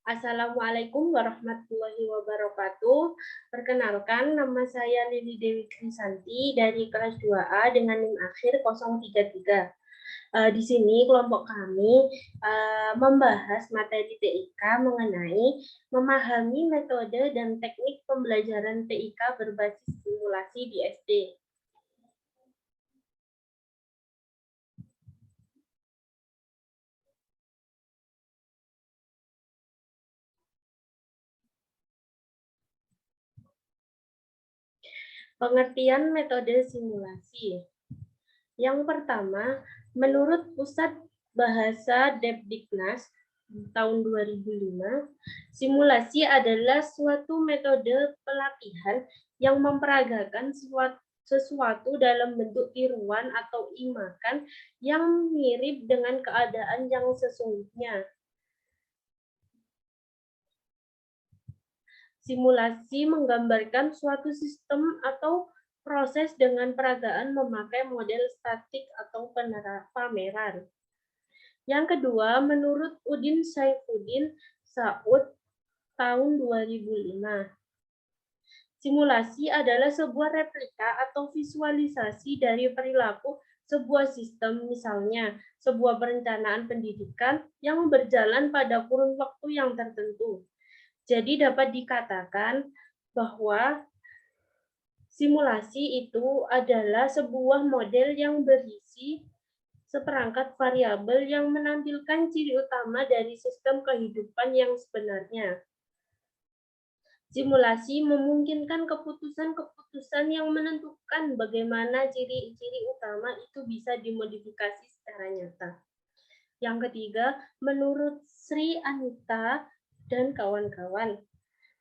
Assalamualaikum warahmatullahi wabarakatuh. Perkenalkan, nama saya Lili Dewi Krisanti dari kelas 2A dengan NIM akhir 033. Di sini kelompok kami membahas materi TIK mengenai memahami metode dan teknik pembelajaran TIK berbasis simulasi di SD. Pengertian metode simulasi. Yang pertama, menurut Pusat Bahasa Depdiknas tahun 2005, simulasi adalah suatu metode pelatihan yang memperagakan sesuatu dalam bentuk tiruan atau imakan yang mirip dengan keadaan yang sesungguhnya. Simulasi menggambarkan suatu sistem atau proses dengan peragaan memakai model statik atau pameran. Yang kedua, menurut Udin Saifuddin Saud tahun 2005, simulasi adalah sebuah replika atau visualisasi dari perilaku sebuah sistem, misalnya sebuah perencanaan pendidikan yang berjalan pada kurun waktu yang tertentu. Jadi dapat dikatakan bahwa simulasi itu adalah sebuah model yang berisi seperangkat variabel yang menampilkan ciri utama dari sistem kehidupan yang sebenarnya. Simulasi memungkinkan keputusan-keputusan yang menentukan bagaimana ciri-ciri utama itu bisa dimodifikasi secara nyata. Yang ketiga, menurut Sri Anita dan kawan-kawan,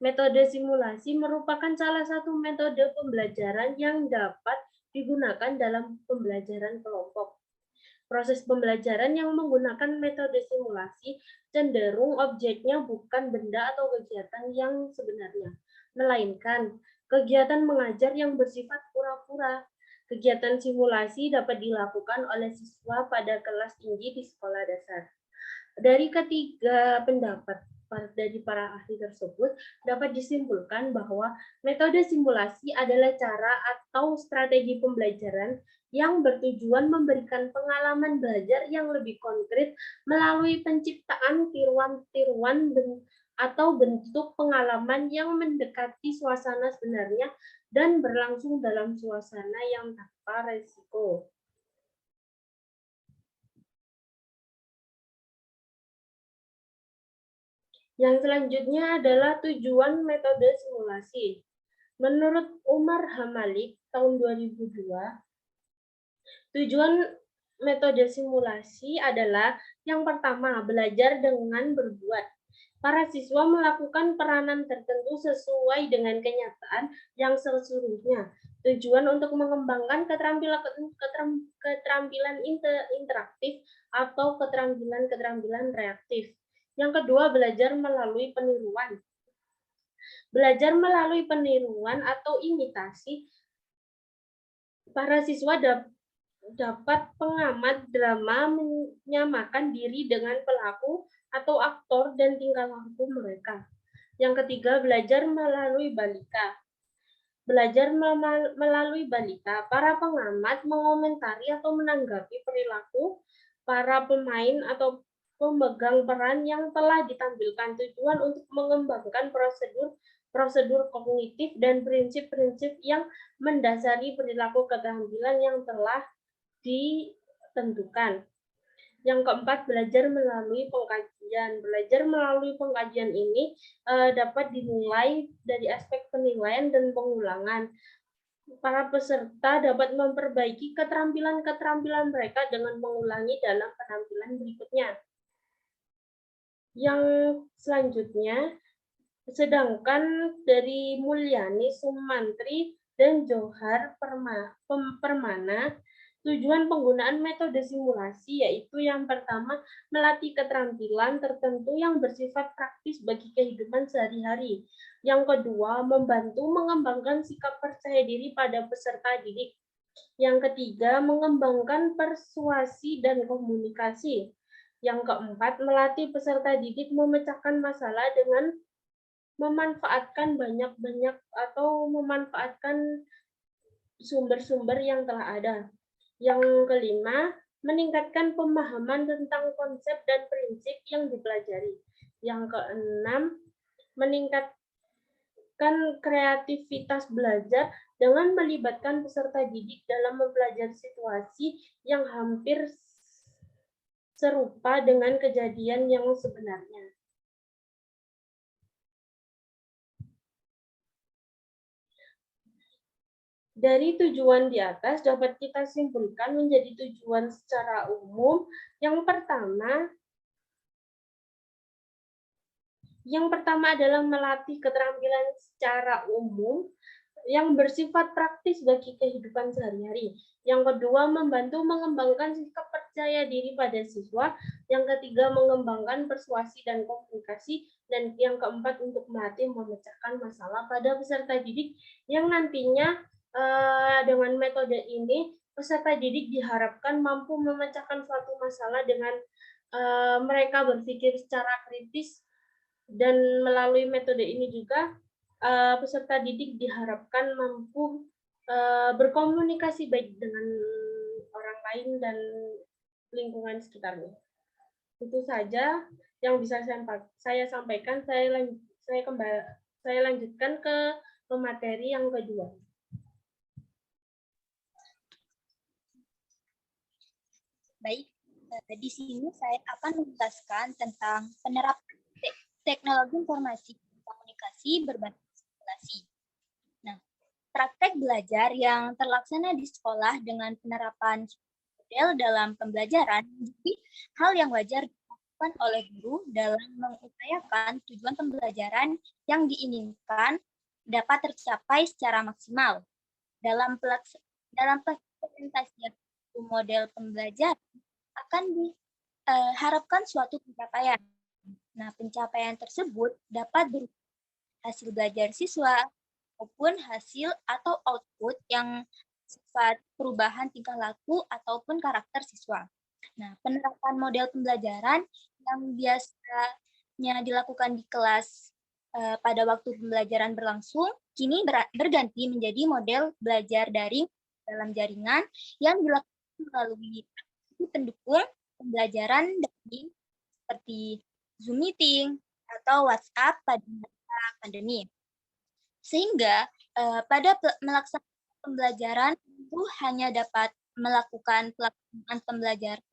metode simulasi merupakan salah satu metode pembelajaran yang dapat digunakan dalam pembelajaran kelompok. Proses pembelajaran yang menggunakan metode simulasi cenderung objeknya bukan benda atau kegiatan yang sebenarnya, melainkan kegiatan mengajar yang bersifat pura-pura. Kegiatan simulasi dapat dilakukan oleh siswa pada kelas tinggi di sekolah dasar. Dari ketiga pendapat dari para ahli tersebut, dapat disimpulkan bahwa metode simulasi adalah cara atau strategi pembelajaran yang bertujuan memberikan pengalaman belajar yang lebih konkret melalui penciptaan tiruan-tiruan atau bentuk pengalaman yang mendekati suasana sebenarnya dan berlangsung dalam suasana yang tanpa resiko. Yang selanjutnya adalah tujuan metode simulasi. Menurut Umar Hamalik tahun 2002, tujuan metode simulasi adalah yang pertama, belajar dengan berbuat. Para siswa melakukan peranan tertentu sesuai dengan kenyataan yang sesungguhnya. Tujuan untuk mengembangkan keterampilan interaktif atau keterampilan reaktif. Yang kedua, belajar melalui peniruan. Belajar melalui peniruan atau imitasi, para siswa dapat pengamat drama menyamakan diri dengan pelaku atau aktor dan tingkah laku mereka. Yang ketiga, belajar melalui balita. Belajar melalui balita, para pengamat mengomentari atau menanggapi perilaku para pemain atau pemegang peran yang telah ditampilkan. Tujuan untuk mengembangkan prosedur kognitif dan prinsip-prinsip yang mendasari perilaku keterampilan yang telah ditentukan. Yang keempat, belajar melalui pengkajian. Belajar melalui pengkajian ini dapat dinilai dari aspek penilaian dan pengulangan. Para peserta dapat memperbaiki keterampilan-keterampilan mereka dengan mengulangi dalam penampilan berikutnya. Yang selanjutnya, sedangkan dari Mulyani Sumantri dan Johar Permana, tujuan penggunaan metode simulasi yaitu yang pertama, melatih keterampilan tertentu yang bersifat praktis bagi kehidupan sehari-hari. Yang kedua, membantu mengembangkan sikap percaya diri pada peserta didik. Yang ketiga, mengembangkan persuasi dan komunikasi. Yang keempat, melatih peserta didik memecahkan masalah dengan memanfaatkan banyak-banyak atau memanfaatkan sumber-sumber yang telah ada. Yang kelima, meningkatkan pemahaman tentang konsep dan prinsip yang dipelajari. Yang keenam, meningkatkan kreativitas belajar dengan melibatkan peserta didik dalam mempelajari situasi yang hampir serupa dengan kejadian yang sebenarnya. Dari tujuan di atas dapat kita simpulkan menjadi tujuan secara umum. Yang pertama adalah melatih keterampilan secara umum yang bersifat praktis bagi kehidupan sehari-hari. Yang kedua, membantu mengembangkan sikap percaya diri pada siswa. Yang ketiga, mengembangkan persuasi dan komunikasi. Dan yang keempat, untuk melatih memecahkan masalah pada peserta didik yang nantinya dengan metode ini, peserta didik diharapkan mampu memecahkan suatu masalah dengan mereka berpikir secara kritis, dan melalui metode ini juga peserta didik diharapkan mampu berkomunikasi baik dengan orang lain dan lingkungan sekitarnya. Itu saja yang bisa saya sampaikan. Saya lanjutkan ke materi yang kedua. Baik, di sini saya akan menjelaskan tentang penerapan teknologi informasi dan komunikasi berbasis simulasi. Nah, praktek belajar yang terlaksana di sekolah dengan penerapan model dalam pembelajaran menjadi hal yang wajar dilakukan oleh guru dalam mengupayakan tujuan pembelajaran yang diinginkan dapat tercapai secara maksimal. Dalam implementasi model pembelajaran akan diharapkan suatu pencapaian. Nah, pencapaian tersebut dapat berupa hasil belajar siswa maupun hasil atau output yang sifat perubahan tingkah laku ataupun karakter siswa. Nah, penerapan model pembelajaran yang biasanya dilakukan di kelas pada waktu pembelajaran berlangsung, kini berganti menjadi model belajar daring dalam jaringan yang dilakukan melalui pendukung pembelajaran daring seperti Zoom Meeting atau WhatsApp pada masa pandemi. Sehingga pada melaksanakan pembelajaran itu hanya dapat melakukan pelaksanaan pembelajaran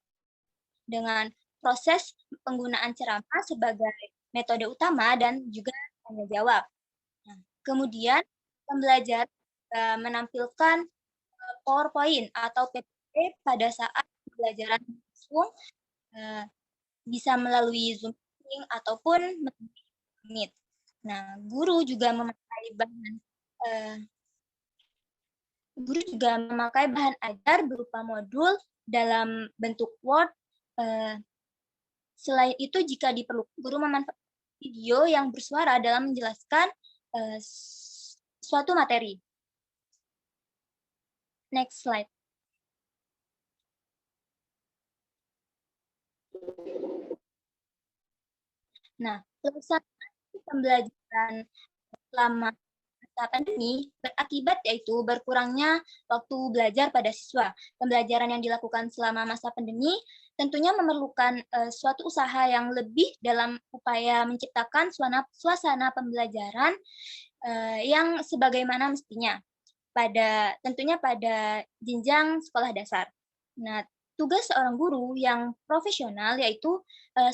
dengan proses penggunaan ceramah sebagai metode utama dan juga tanya jawab. Nah, kemudian pembelajar menampilkan PowerPoint atau PPT pada saat pembelajaran langsung bisa melalui Zoom Meeting ataupun Meet. Nah, guru juga memakai bahan ajar berupa modul dalam bentuk Word. Selain itu, jika diperlukan, guru memanfaatkan video yang bersuara dalam menjelaskan suatu materi. Next slide. Nah, pelaksanaan pembelajaran selama masa pandemi berakibat yaitu berkurangnya waktu belajar pada siswa. Pembelajaran yang dilakukan selama masa pandemi tentunya memerlukan suatu usaha yang lebih dalam upaya menciptakan suasana pembelajaran yang sebagaimana mestinya tentunya pada jenjang sekolah dasar. Nah, tugas seorang guru yang profesional yaitu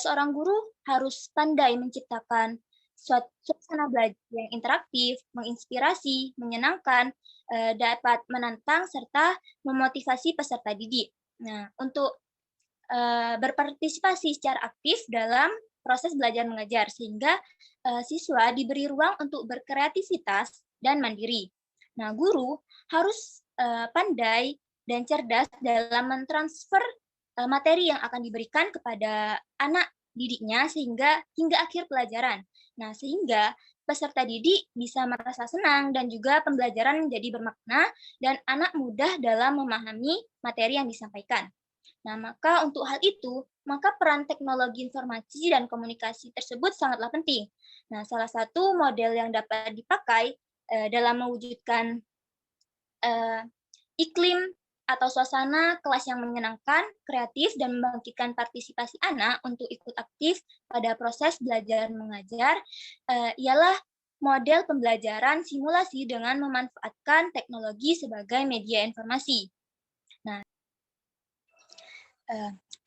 seorang guru harus pandai menciptakan suasana belajar yang interaktif, menginspirasi, menyenangkan, dapat menantang serta memotivasi peserta didik. Nah, untuk berpartisipasi secara aktif dalam proses belajar mengajar sehingga siswa diberi ruang untuk berkreativitas dan mandiri. Nah, guru harus pandai dan cerdas dalam mentransfer materi yang akan diberikan kepada anak didiknya hingga akhir pelajaran. Nah, sehingga peserta didik bisa merasa senang dan juga pembelajaran menjadi bermakna dan anak mudah dalam memahami materi yang disampaikan. Nah, maka untuk hal itu maka peran teknologi informasi dan komunikasi tersebut sangatlah penting. Nah, salah satu model yang dapat dipakai dalam mewujudkan iklim atau suasana kelas yang menyenangkan, kreatif, dan membangkitkan partisipasi anak untuk ikut aktif pada proses belajar mengajar ialah model pembelajaran simulasi dengan memanfaatkan teknologi sebagai media informasi. Nah,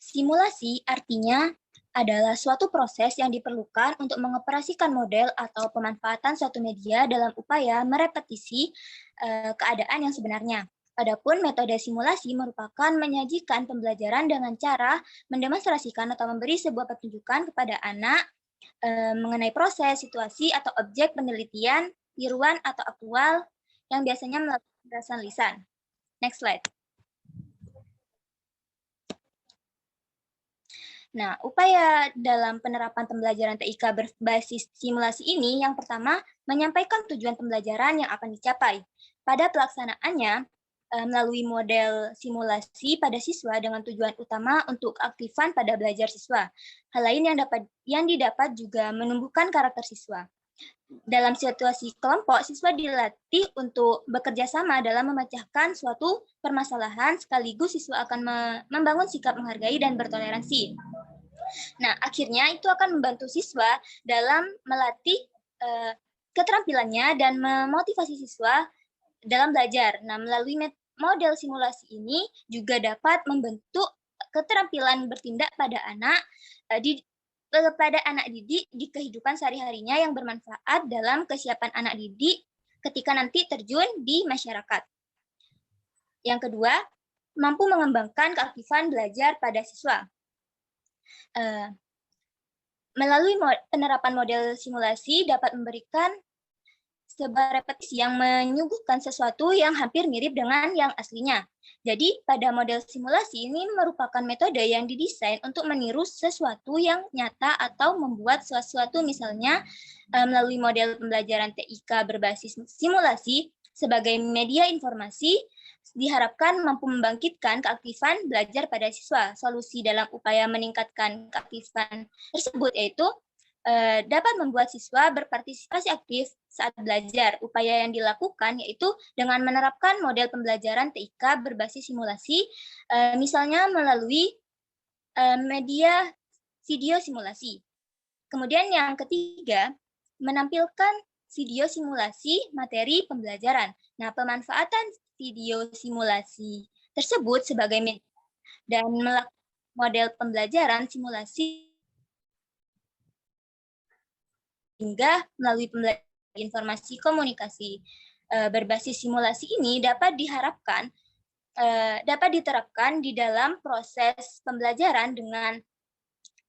simulasi artinya adalah suatu proses yang diperlukan untuk mengoperasikan model atau pemanfaatan suatu media dalam upaya merepetisi keadaan yang sebenarnya. Adapun metode simulasi merupakan menyajikan pembelajaran dengan cara mendemonstrasikan atau memberi sebuah petunjukan kepada anak mengenai proses, situasi, atau objek penelitian, tiruan, atau aktual yang biasanya melalui penjelasan lisan. Next slide. Nah, upaya dalam penerapan pembelajaran TIK berbasis simulasi ini yang pertama, menyampaikan tujuan pembelajaran yang akan dicapai. Pada pelaksanaannya, melalui model simulasi pada siswa dengan tujuan utama untuk keaktifan pada belajar siswa. Hal lain yang didapat juga menumbuhkan karakter siswa. Dalam situasi kelompok, siswa dilatih untuk bekerja sama dalam memecahkan suatu permasalahan, sekaligus siswa akan membangun sikap menghargai dan bertoleransi. Nah, akhirnya itu akan membantu siswa dalam melatih keterampilannya dan memotivasi siswa dalam belajar. Nah, melalui model simulasi ini juga dapat membentuk keterampilan bertindak pada anak didik di kehidupan sehari-harinya yang bermanfaat dalam kesiapan anak didik ketika nanti terjun di masyarakat. Yang kedua, mampu mengembangkan keaktifan belajar pada siswa. Melalui penerapan model simulasi dapat memberikan sebuah repetisi yang menyuguhkan sesuatu yang hampir mirip dengan yang aslinya. Jadi, pada model simulasi ini merupakan metode yang didesain untuk meniru sesuatu yang nyata atau membuat sesuatu, misalnya melalui model pembelajaran TIK berbasis simulasi sebagai media informasi, diharapkan mampu membangkitkan keaktifan belajar pada siswa. Solusi dalam upaya meningkatkan keaktifan tersebut yaitu dapat membuat siswa berpartisipasi aktif saat belajar. Upaya yang dilakukan yaitu dengan menerapkan model pembelajaran TIK berbasis simulasi, misalnya melalui media video simulasi. Kemudian yang ketiga, menampilkan video simulasi materi pembelajaran. Nah, pemanfaatan video simulasi tersebut sebagai media dan model pembelajaran simulasi hingga melalui pembelajaran informasi komunikasi berbasis simulasi ini dapat diterapkan di dalam proses pembelajaran dengan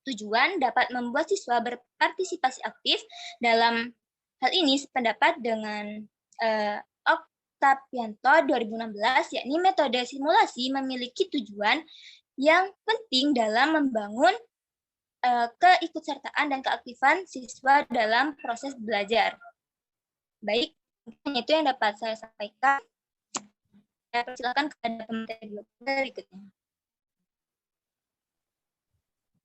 tujuan dapat membuat siswa berpartisipasi aktif. Dalam hal ini sependapat dengan Octavianto 2016, yakni metode simulasi memiliki tujuan yang penting dalam membangun keikutsertaan dan keaktifan siswa dalam proses belajar. Baik, itu yang dapat saya sampaikan. Saya persilakan kepada pemateri berikutnya.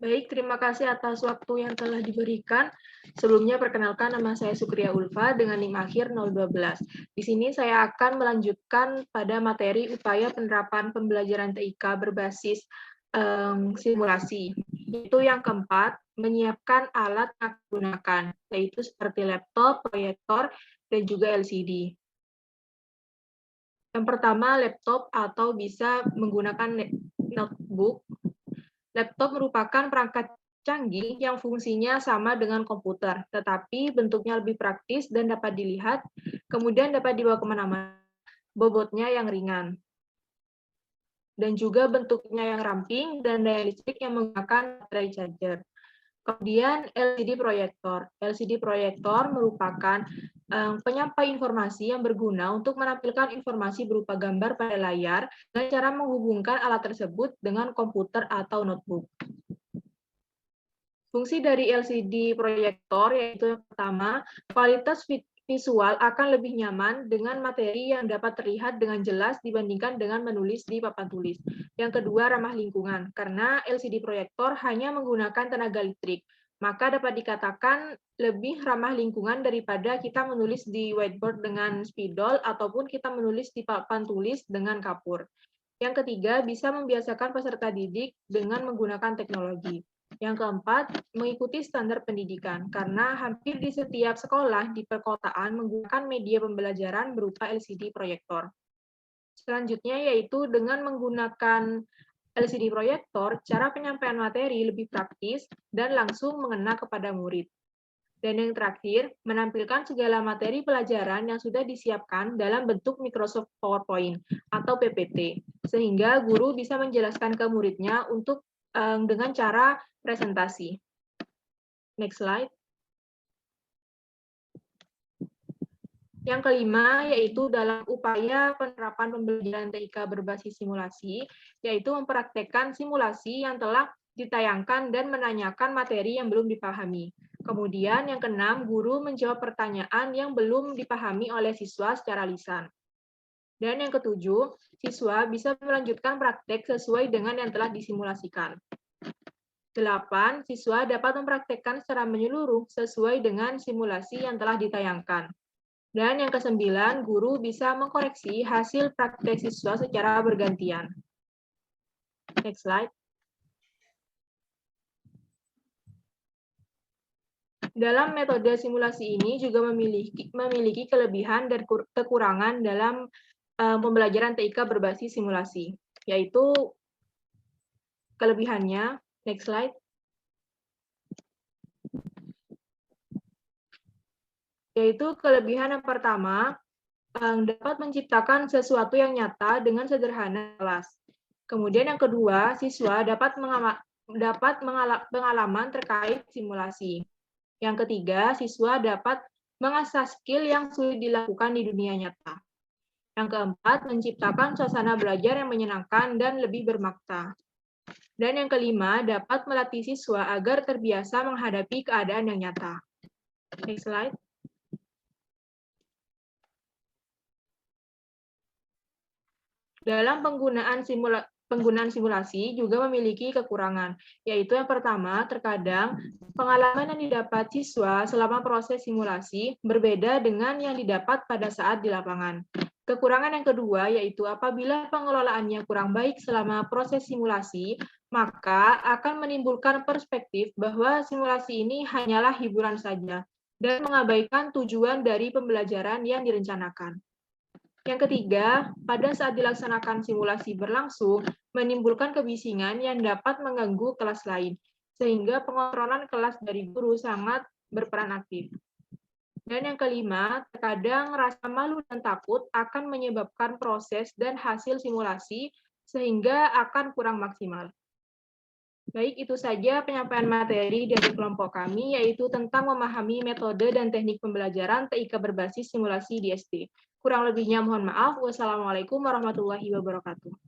Baik, terima kasih atas waktu yang telah diberikan. Sebelumnya perkenalkan, nama saya Sukriya Ulfa dengan NIM akhir 012. Di sini saya akan melanjutkan pada materi upaya penerapan pembelajaran TIK berbasis simulasi. Itu yang keempat, menyiapkan alat yang digunakan, yaitu seperti laptop, proyektor, dan juga LCD. Yang pertama, laptop atau bisa menggunakan notebook. Laptop merupakan perangkat canggih yang fungsinya sama dengan komputer, tetapi bentuknya lebih praktis dan dapat dilihat, kemudian dapat dibawa kemana-mana, bobotnya yang ringan, dan juga bentuknya yang ramping dan daya listrik yang menggunakan baterai charger. Kemudian LCD proyektor. LCD proyektor merupakan penyampai informasi yang berguna untuk menampilkan informasi berupa gambar pada layar dengan cara menghubungkan alat tersebut dengan komputer atau notebook. Fungsi dari LCD proyektor yaitu yang pertama, visual akan lebih nyaman dengan materi yang dapat terlihat dengan jelas dibandingkan dengan menulis di papan tulis. Yang kedua, ramah lingkungan, karena LCD proyektor hanya menggunakan tenaga listrik, maka dapat dikatakan lebih ramah lingkungan daripada kita menulis di whiteboard dengan spidol ataupun kita menulis di papan tulis dengan kapur. Yang ketiga, bisa membiasakan peserta didik dengan menggunakan teknologi. Yang keempat, mengikuti standar pendidikan, karena hampir di setiap sekolah di perkotaan menggunakan media pembelajaran berupa LCD proyektor. Selanjutnya yaitu dengan menggunakan LCD proyektor, cara penyampaian materi lebih praktis dan langsung mengena kepada murid. Dan yang terakhir, menampilkan segala materi pelajaran yang sudah disiapkan dalam bentuk Microsoft PowerPoint atau PPT, sehingga guru bisa menjelaskan ke muridnya dengan cara presentasi. Next slide. Yang kelima, yaitu dalam upaya penerapan pembelajaran TIK berbasis simulasi, yaitu mempraktekkan simulasi yang telah ditayangkan dan menanyakan materi yang belum dipahami. Kemudian yang keenam, guru menjawab pertanyaan yang belum dipahami oleh siswa secara lisan. Dan yang ketujuh, siswa bisa melanjutkan praktek sesuai dengan yang telah disimulasikan. 8. Siswa dapat mempraktekkan secara menyeluruh sesuai dengan simulasi yang telah ditayangkan. Dan yang ke-9, guru bisa mengkoreksi hasil praktek siswa secara bergantian. Next slide. Dalam metode simulasi ini juga memiliki kelebihan dan kekurangan dalam pembelajaran TIK berbasis simulasi, yaitu kelebihannya. Next slide. Yaitu kelebihan yang pertama, dapat menciptakan sesuatu yang nyata dengan sederhana kelas. Kemudian yang kedua, siswa dapat pengalaman terkait simulasi. Yang ketiga, siswa dapat mengasah skill yang sulit dilakukan di dunia nyata. Yang keempat, menciptakan suasana belajar yang menyenangkan dan lebih bermakna. Dan yang kelima, dapat melatih siswa agar terbiasa menghadapi keadaan yang nyata. Next slide. Dalam penggunaan simulasi juga memiliki kekurangan, yaitu yang pertama, terkadang pengalaman yang didapat siswa selama proses simulasi berbeda dengan yang didapat pada saat di lapangan. Kekurangan yang kedua yaitu apabila pengelolaannya kurang baik selama proses simulasi, maka akan menimbulkan perspektif bahwa simulasi ini hanyalah hiburan saja dan mengabaikan tujuan dari pembelajaran yang direncanakan. Yang ketiga, pada saat dilaksanakan simulasi berlangsung, menimbulkan kebisingan yang dapat mengganggu kelas lain, sehingga pengontrolan kelas dari guru sangat berperan aktif. Dan yang kelima, terkadang rasa malu dan takut akan menyebabkan proses dan hasil simulasi, sehingga akan kurang maksimal. Baik, itu saja penyampaian materi dari kelompok kami, yaitu tentang memahami metode dan teknik pembelajaran TIK berbasis simulasi di SD. Kurang lebihnya mohon maaf. Wassalamualaikum warahmatullahi wabarakatuh.